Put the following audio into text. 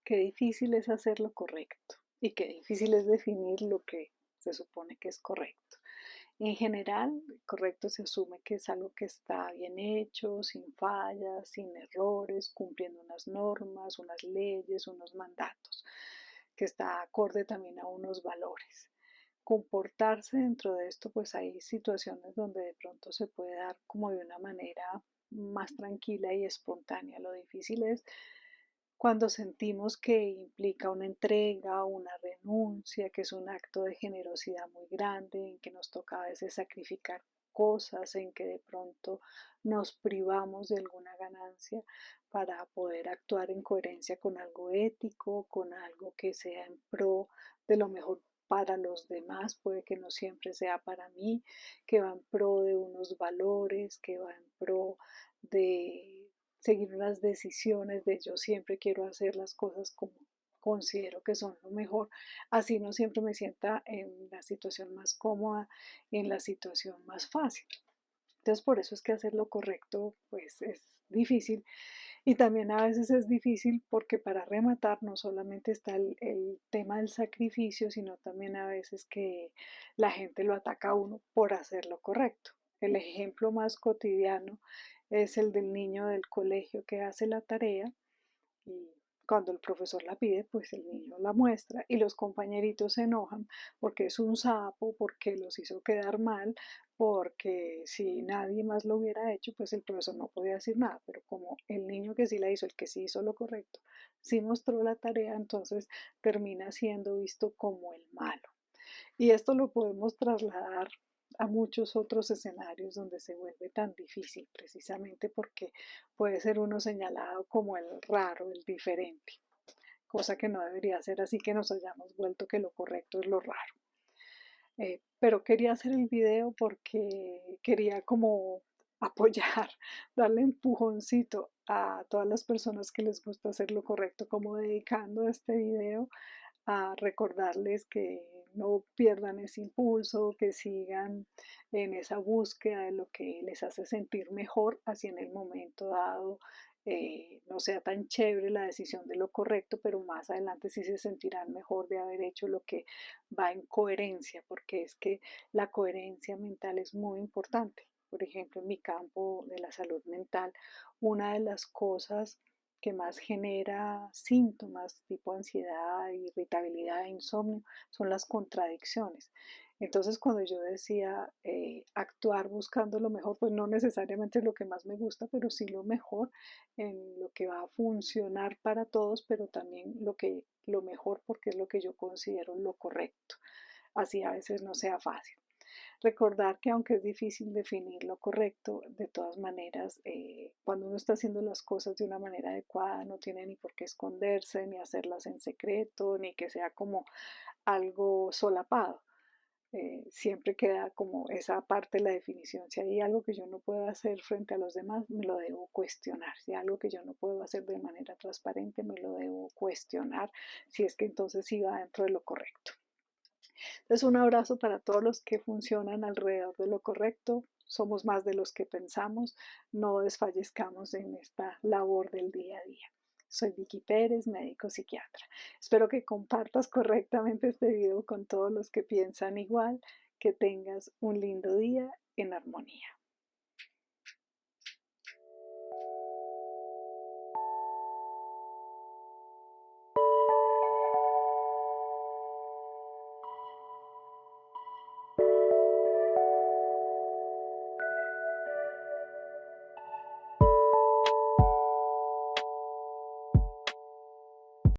Qué difícil es hacer lo correcto y qué difícil es definir lo que se supone que es correcto. En general, correcto se asume que es algo que está bien hecho, sin fallas, sin errores, cumpliendo unas normas, unas leyes, unos mandatos, que está acorde también a unos valores. Comportarse dentro de esto, pues hay situaciones donde de pronto se puede dar como de una manera más tranquila y espontánea. Lo difícil es cuando sentimos que implica una entrega, una renuncia, que es un acto de generosidad muy grande, en que nos toca a veces sacrificar cosas, en que de pronto nos privamos de alguna ganancia para poder actuar en coherencia con algo ético, con algo que sea en pro de lo mejor para los demás, puede que no siempre sea para mí, que va en pro de unos valores, que va en pro de seguir unas decisiones de yo siempre quiero hacer las cosas como considero que son lo mejor, así no siempre me sienta en la situación más cómoda, en la situación más fácil. Entonces por eso es que hacer lo correcto pues es difícil y también a veces es difícil porque para rematar no solamente está el tema del sacrificio, sino también a veces que la gente lo ataca a uno por hacer lo correcto. El ejemplo más cotidiano es el del niño del colegio que hace la tarea y cuando el profesor la pide, pues el niño la muestra y los compañeritos se enojan porque es un sapo, porque los hizo quedar mal, porque si nadie más lo hubiera hecho, pues el profesor no podía decir nada, pero como el niño que sí la hizo, el que sí hizo lo correcto, sí mostró la tarea, entonces termina siendo visto como el malo. Y esto lo podemos trasladar a muchos otros escenarios donde se vuelve tan difícil, precisamente porque puede ser uno señalado como el raro, el diferente, cosa que no debería ser así que nos hayamos vuelto que lo correcto es lo raro. Pero quería hacer el video porque quería como apoyar, darle empujoncito a todas las personas que les gusta hacer lo correcto, como dedicando este video a recordarles que no pierdan ese impulso, que sigan en esa búsqueda de lo que les hace sentir mejor, así en el momento dado no sea tan chévere la decisión de lo correcto, pero más adelante sí se sentirán mejor de haber hecho lo que va en coherencia, porque es que la coherencia mental es muy importante. Por ejemplo, en mi campo de la salud mental, una de las cosas que más genera síntomas tipo ansiedad, irritabilidad e insomnio son las contradicciones. Entonces, cuando yo decía actuar buscando lo mejor, pues no necesariamente es lo que más me gusta, pero sí lo mejor en lo que va a funcionar para todos, pero también lo mejor porque es lo que yo considero lo correcto. Así a veces no sea fácil. Recordar que aunque es difícil definir lo correcto, de todas maneras, cuando uno está haciendo las cosas de una manera adecuada, no tiene ni por qué esconderse, ni hacerlas en secreto, ni que sea como algo solapado. Siempre queda como esa parte de la definición. Si hay algo que yo no puedo hacer frente a los demás, me lo debo cuestionar. Si hay algo que yo no puedo hacer de manera transparente, me lo debo cuestionar, si es que entonces sí va dentro de lo correcto. Entonces, un abrazo para todos los que funcionan alrededor de lo correcto. Somos más de los que pensamos. No desfallezcamos en esta labor del día a día. Soy Vicky Pérez, médico psiquiatra. Espero que compartas correctamente este video con todos los que piensan igual. Que tengas un lindo día en armonía.